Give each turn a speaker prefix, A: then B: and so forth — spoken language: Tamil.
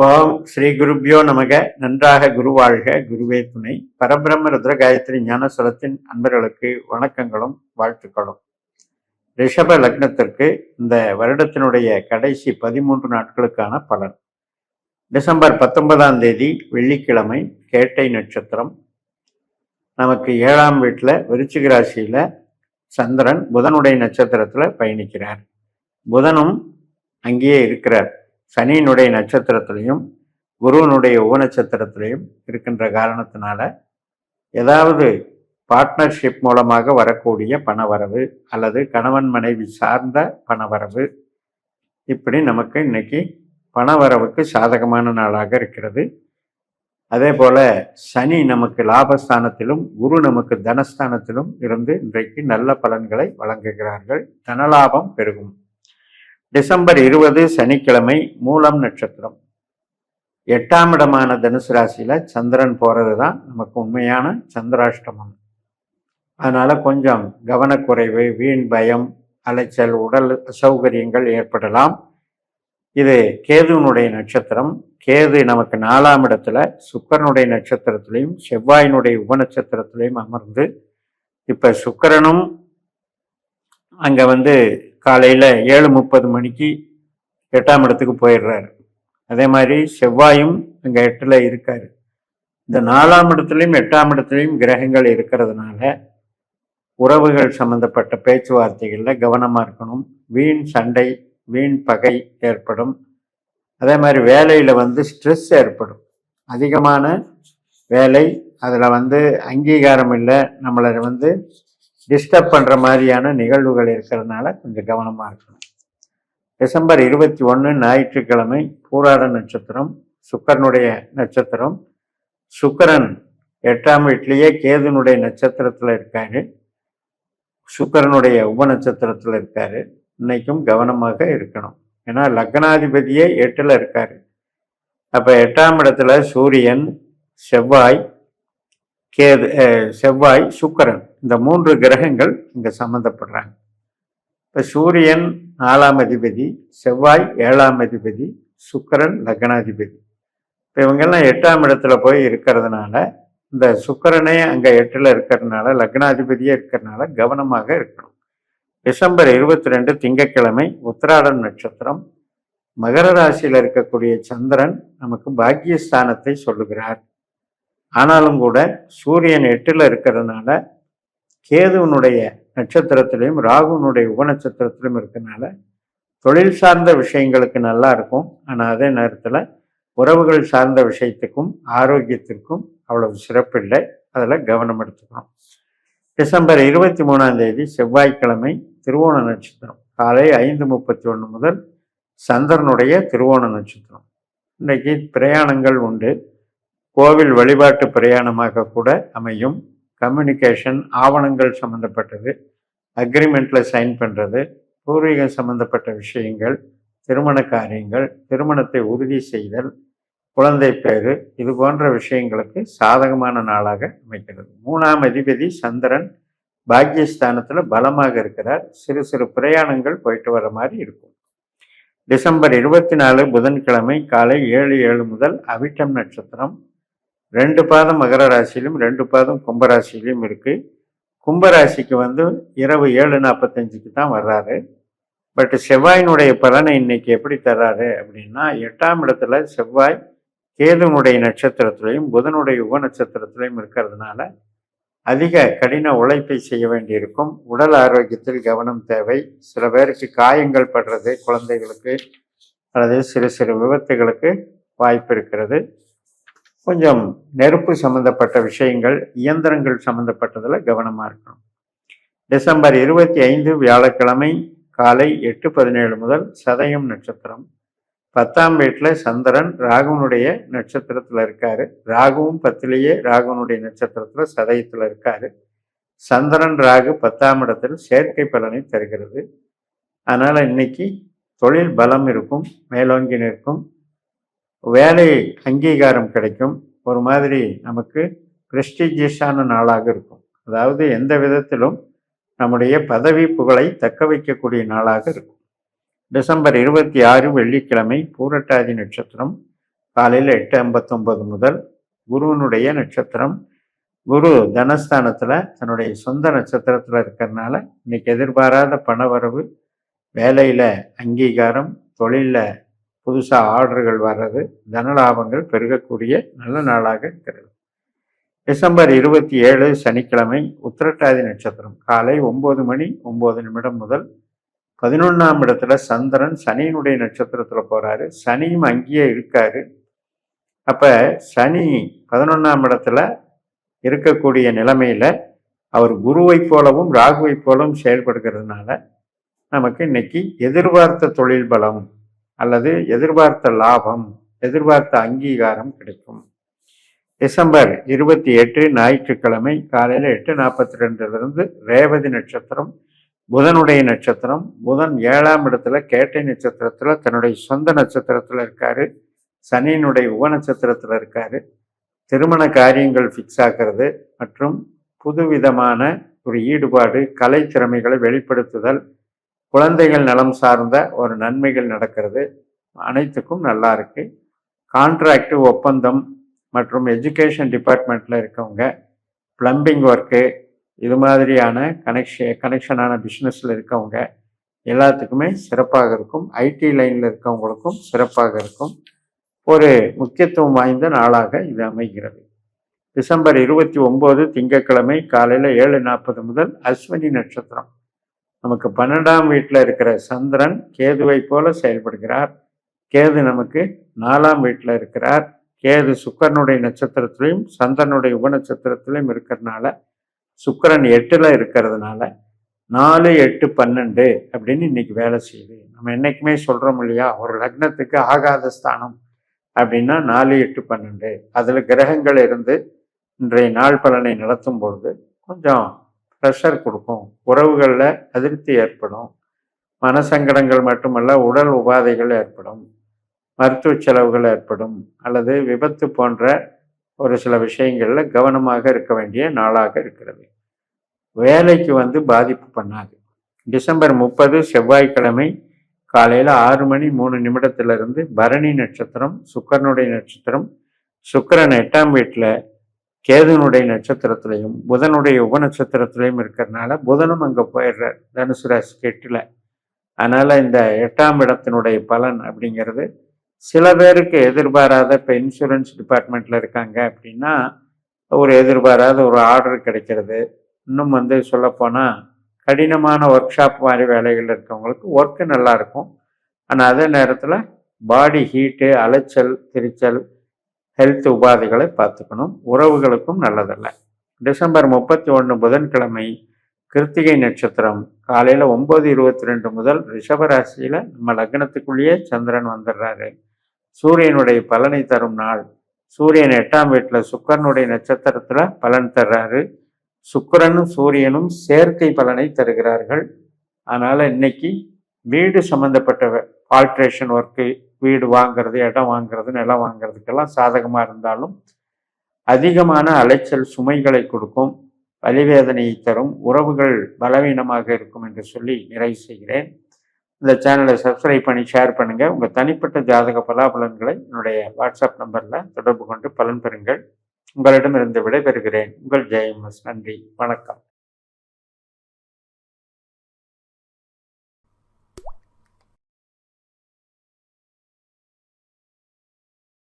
A: ஓம் ஸ்ரீ குருப்யோ நமக. நன்றாக குருவாழ்க, குருவே துணை. பரபிரம்ம ருத்ர காயத்ரி ஞானஸ்வரத்தின் அன்பர்களுக்கு வணக்கங்களும் வாழ்த்துக்களும். ரிஷப லக்னத்திற்கு இந்த வருடத்தினுடைய கடைசி 13 நாட்களுக்கான பலன். டிசம்பர் 19ஆம் தேதி வெள்ளிக்கிழமை, கேட்டை நட்சத்திரம். நமக்கு 7ஆம் வீட்டில் விருச்சிக ராசியில சந்திரன் புதனுடைய நட்சத்திரத்துல பயணிக்கிறார். புதனும் அங்கேயே இருக்கிறார். சனியினுடைய நட்சத்திரத்திலையும் குருவனுடைய உபநட்சத்திரத்திலையும் இருக்கின்ற காரணத்தினால ஏதாவது பார்ட்னர்ஷிப் மூலமாக வரக்கூடிய பணவரவு அல்லது கணவன் மனைவி சார்ந்த பணவரவு, இப்படி நமக்கு இன்னைக்கு பணவரவுக்கு சாதகமான நாளாக இருக்கிறது. அதே போல சனி நமக்கு லாபஸ்தானத்திலும் குரு நமக்கு தனஸ்தானத்திலும் இருந்து இன்றைக்கு நல்ல பலன்களை வழங்குகிறார்கள். தனலாபம் பெருகும். டிசம்பர் 20 சனிக்கிழமை, மூலம் நட்சத்திரம். 8ஆம் இடமான தனுசு ராசியில சந்திரன் போறது தான் நமக்கு உண்மையான சந்திராஷ்டமம். அதனால கொஞ்சம் கவனக்குறைவு, வீண் பயம், அலைச்சல், உடல் அசௌகரியங்கள் ஏற்படலாம். இது கேதுனுடைய நட்சத்திரம். கேது நமக்கு 4ஆம் இடத்துல சுக்கிரனுடைய நட்சத்திரத்திலையும் செவ்வாயினுடைய உபநட்சத்திரத்திலையும் அமர்ந்து, இப்ப சுக்கிரனும் அங்க காலையில் 7:30 மணிக்கு 8ஆம் இடத்துக்கு போயிடுறாரு. அதே மாதிரி செவ்வாயும் அங்கே 8ல் இருக்காரு. இந்த 4ஆம் இடத்துலையும் 8ஆம் இடத்துலையும் கிரகங்கள் இருக்கிறதுனால உறவுகள் சம்பந்தப்பட்ட பேச்சுவார்த்தைகளில் கவனமாக இருக்கணும். வீண் சண்டை, வீண் பகை ஏற்படும். அதே மாதிரி வேலையில் ஸ்ட்ரெஸ் ஏற்படும். அதிகமான வேலை, அதில் அங்கீகாரம் இல்லை, நம்மளை டிஸ்டர்ப் பண்ணுற மாதிரியான நிகழ்வுகள் இருக்கிறதுனால கொஞ்சம் கவனமாக இருக்கணும். டிசம்பர் 21 ஞாயிற்றுக்கிழமை, பூராட நட்சத்திரம், சுக்கிரனுடைய நட்சத்திரம். சுக்கிரன் 8ஆம் வீட்டிலேயே கேதுனுடைய நட்சத்திரத்தில் இருக்காரு, சுக்கிரனுடைய உபநட்சத்திரத்தில் இருக்காரு. இன்னைக்கும் கவனமாக இருக்கணும். ஏன்னா லக்னாதிபதியே 8ல் இருக்காரு. அப்போ 8ஆம் இடத்துல சூரியன், செவ்வாய், சுக்கிரன், இந்த 3 கிரகங்கள் இங்க சம்பந்தப்படுறாங்க. இப்ப சூரியன் 4ஆம் அதிபதி, செவ்வாய் 7ஆம் அதிபதி, சுக்கிரன் லக்னாதிபதி. இப்போ இவங்கெல்லாம் 8ஆம் இடத்துல போய் இருக்கிறதுனால, இந்த சுக்கிரனே அங்க 8ல் இருக்கிறதுனால, லக்னாதிபதியே இருக்கிறதுனால கவனமாக இருக்கணும். டிசம்பர் 22 திங்கட்கிழமை, உத்திராடம் நட்சத்திரம். மகர ராசியில் இருக்கக்கூடிய சந்திரன் நமக்கு பாக்கியஸ்தானத்தை சொல்லுகிறார். ஆனாலும் கூட சூரியன் 8ல் இருக்கிறதுனால, கேதுவனுடைய நட்சத்திரத்திலையும் ராகுனுடைய உபநட்சத்திரத்திலும் இருக்கிறதுனால தொழில் சார்ந்த விஷயங்களுக்கு நல்லா இருக்கும். ஆனால் அதே நேரத்தில் உறவுகள் சார்ந்த விஷயத்துக்கும் ஆரோக்கியத்திற்கும் அவ்வளவு சிறப்பில்லை. அதில் கவனம் எடுத்துக்கணும். டிசம்பர் 23ஆம் தேதி செவ்வாய்க்கிழமை, திருவோண நட்சத்திரம். காலை 5:31 முதல் சந்திரனுடைய திருவோண நட்சத்திரம். இன்றைக்கு பிரயாணங்கள் உண்டு. கோவில் வழிபாட்டு பிரயாணமாக கூட அமையும். கம்யூனிகேஷன், ஆவணங்கள் சம்மந்தப்பட்டது, அக்ரிமெண்ட்டில் சைன் பண்ணுறது, பூர்வீகம் சம்மந்தப்பட்ட விஷயங்கள், திருமண காரியங்கள், திருமணத்தை உறுதி செய்தல், குழந்தை பேரு, இது போன்ற விஷயங்களுக்கு சாதகமான நாளாக அமைக்கிறது. 3ஆம் அதிபதி சந்திரன் பாக்கியஸ்தானத்தில் பலமாக இருக்கிறார். சிறு சிறு பிரயாணங்கள் போயிட்டு வர மாதிரி இருக்கும். டிசம்பர் 24 புதன்கிழமை, காலை 7:07 முதல் அவிட்டம் நட்சத்திரம். 2 பாதம் மகர ராசியிலும் 2 பாதம் கும்பராசியிலும் இருக்கு. கும்பராசிக்கு இரவு 7:45 தான் வர்றாரு. பட் செவ்வாயினுடைய பலனை இன்னைக்கு எப்படி தர்றாரு அப்படின்னா, 8ஆம் இடத்துல செவ்வாய் கேதுனுடைய நட்சத்திரத்திலையும் புதனுடைய உப நட்சத்திரத்திலையும் இருக்கிறதுனால அதிக கடின உழைப்பை செய்ய வேண்டியிருக்கும். உடல் ஆரோக்கியத்தில் கவனம் தேவை. சில பேருக்கு காயங்கள் படுறது, குழந்தைகளுக்கு அல்லது சிறு சிறு விபத்துகளுக்கு வாய்ப்பு இருக்கிறது. கொஞ்சம் நெருப்பு சம்பந்தப்பட்ட விஷயங்கள், இயந்திரங்கள் சம்பந்தப்பட்டதில் கவனமாக இருக்கணும். டிசம்பர் 25 வியாழக்கிழமை, காலை 8:17 முதல் சதயம் நட்சத்திரம். 10ஆம் வீட்டில் சந்திரன் ராகுனுடைய நட்சத்திரத்தில் இருக்காரு. ராகுவும் 10லேயே ராகுனுடைய நட்சத்திரத்தில் சதயத்தில் இருக்காரு. சந்திரன் ராகு 10ஆம் இடத்தில் சேர்க்கை பலனை தருகிறது. அதனால் இன்னைக்கு தொழில் பலம் இருக்கும், மேலோங்கி நிற்கும், வேலை அங்கீகாரம் கிடைக்கும். ஒரு மாதிரி நமக்கு பிரஸ்டீஜியஸான நாளாக இருக்கும். அதாவது எந்த விதத்திலும் நம்முடைய பதவி புகழை தக்க வைக்கக்கூடிய நாளாக இருக்கும். டிசம்பர் 26 வெள்ளிக்கிழமை, பூரட்டாதி நட்சத்திரம். காலையில் 8:59 முதல் குருவனுடைய நட்சத்திரம். குரு தனஸ்தானத்தில் தன்னுடைய சொந்த நட்சத்திரத்தில் இருக்கிறதுனால இன்னைக்கு எதிர்பாராத பணவரவு, வேலையில் அங்கீகாரம், தொழிலில் புதுசாக ஆர்டர்கள் வர்றது, தனலாபங்கள் பெருகக்கூடிய நல்ல நாளாக இருக்கிறது. டிசம்பர் 27 சனிக்கிழமை உத்திரட்டாதி நட்சத்திரம். காலை 9:09 முதல் 11ஆம் இடத்துல சந்திரன் சனியினுடைய நட்சத்திரத்தில் போகிறாரு. சனியும் அங்கேயே இருக்காரு. அப்போ சனி 11ஆம் இடத்துல இருக்கக்கூடிய நிலைமையில் அவர் குருவை போலவும் ராகுவை போலவும் செயல்படுகிறதுனால நமக்கு இன்னைக்கு எதிர்பார்த்த தொழில் பலம் அல்லது எதிர்பார்த்த லாபம், எதிர்பார்த்த அங்கீகாரம் கிடைக்கும். டிசம்பர் 28 ஞாயிற்றுக்கிழமை காலையில் 8:42 ரேவதி நட்சத்திரம், புதனுடைய நட்சத்திரம். புதன் 7ஆம் இடத்துல கேட்டை நட்சத்திரத்தில் தன்னுடைய சொந்த நட்சத்திரத்தில் இருக்காரு. சனியினுடைய உப நட்சத்திரத்தில் இருக்காரு. திருமண காரியங்கள் ஃபிக்ஸ் ஆகிறது மற்றும் புதுவிதமான ஒரு ஈடுபாடு, கலை திறமைகளை வெளிப்படுத்துதல், குழந்தைகள் நலம் சார்ந்த ஒரு நன்மைகள் நடக்கிறது. அனைத்துக்கும் நல்லா இருக்கு. கான்ட்ராக்ட், ஒப்பந்தம் மற்றும் எஜுகேஷன் டிபார்ட்மெண்ட்டில் இருக்கவங்க, பிளம்பிங் ஒர்க்கு, இது மாதிரியான கனெக்ஷனான பிஸ்னஸில் இருக்கவங்க எல்லாத்துக்குமே சிறப்பாக இருக்கும். ஐடி லைனில் இருக்கவங்களுக்கும் சிறப்பாக இருக்கும். ஒரு முக்கியத்துவம் வாய்ந்த நாளாக இது அமைகிறது. டிசம்பர் 29 திங்கட்கிழமை காலையில் 7:40 முதல் அஸ்வினி நட்சத்திரம். நமக்கு 12ஆம் வீட்டில் இருக்கிற சந்திரன் கேதுவை போல செயல்படுகிறார். கேது நமக்கு 4ஆம் வீட்டில் இருக்கிறார். கேது சுக்கிரனுடைய நட்சத்திரத்திலையும் சந்திரனுடைய உப நட்சத்திரத்திலையும் இருக்கிறதுனால, சுக்கிரன் 8ல் இருக்கிறதுனால 4, 8, 12 அப்படின்னு இன்னைக்கு வேலை செய்யுது. நம்ம என்னைக்குமே சொல்கிறோம் இல்லையா, ஒரு லக்னத்துக்கு ஆகாத ஸ்தானம் அப்படின்னா 4, 8, 12. அதில் கிரகங்கள் இருந்து இன்றைய நாள் பலனை நடத்தும் பொழுது கொஞ்சம் ப்ரெஷர் கொடுக்கும். உறவுகளில் அதிருப்தி ஏற்படும். மனசங்கடங்கள் மட்டுமல்ல, உடல் உபாதைகள் ஏற்படும், மருத்துவ செலவுகள் ஏற்படும், அல்லது விபத்து போன்ற ஒரு சில விஷயங்களில் கவனமாக இருக்க வேண்டிய நாளாக இருக்கிறது. வேலைக்கு பாதிப்பு பண்ணாது. டிசம்பர் 30 செவ்வாய்க்கிழமை காலையில் 6:03 பரணி நட்சத்திரம், சுக்கிரனுடைய நட்சத்திரம். சுக்கிரன் 8ஆம் வீட்டில் கேதுனுடைய நட்சத்திரத்திலையும் புதனுடைய உப நட்சத்திரத்திலையும் இருக்கிறதுனால புதனும் அங்கே போயிடுறார் தனுசு ராசிக்கு 8ல். அதனால் இந்த 8ஆம் இடத்தினுடைய பலன் அப்படிங்கிறது சில பேருக்கு எதிர்பாராத, இப்போ இன்சூரன்ஸ் டிபார்ட்மெண்ட்டில் இருக்காங்க அப்படின்னா ஒரு எதிர்பாராத ஒரு ஆர்டர் கிடைக்கிறது. இன்னும் சொல்லப்போனால் கடினமான ஒர்க் ஷாப் மாதிரி வேலைகள் இருக்கவங்களுக்கு ஒர்க்கு நல்லாயிருக்கும். ஆனால் அதே நேரத்தில் பாடி ஹீட்டு, அலைச்சல், திரிச்சல், ஹெல்த் உபாதைகளை பார்த்துக்கணும். உறவுகளுக்கும் நல்லதல்ல. டிசம்பர் 31 புதன்கிழமை கிருத்திகை நட்சத்திரம். காலையில் 9:22 முதல் ரிஷபராசியில் நம்ம லக்னத்துக்குள்ளேயே சந்திரன் வந்துடுறாரு. சூரியனுடைய பலனை தரும் நாள். சூரியன் 8ஆம் வீட்டில் சுக்கிரனுடைய நட்சத்திரத்தில் பலன் தர்றாரு. சுக்கிரனும் சூரியனும் சேர்க்கை பலனை தருகிறார்கள். அதனால் இன்னைக்கு வீடு சம்மந்தப்பட்ட ஆல்ட்ரேஷன் ஒர்க்கு, வீடு வாங்கிறது, இடம் வாங்கிறது, நிலம் வாங்கிறதுக்கெல்லாம் சாதகமாக இருந்தாலும் அதிகமான அலைச்சல் சுமைகளை கொடுக்கும், வலிவேதனையை தரும், உறவுகள் பலவீனமாக இருக்கும் என்று சொல்லி நிறைவு செய்கிறேன். இந்த சேனலை சப்ஸ்கிரைப் பண்ணி ஷேர் பண்ணுங்கள். உங்கள் தனிப்பட்ட ஜாதக பலாபலன்களை என்னுடைய வாட்ஸ்அப் நம்பரில் தொடர்பு கொண்டு பலன் பெறுங்கள். உங்களிடமிருந்து விடைபெறுகிறேன். உங்கள் ஜெயம்எஸ். நன்றி, வணக்கம்.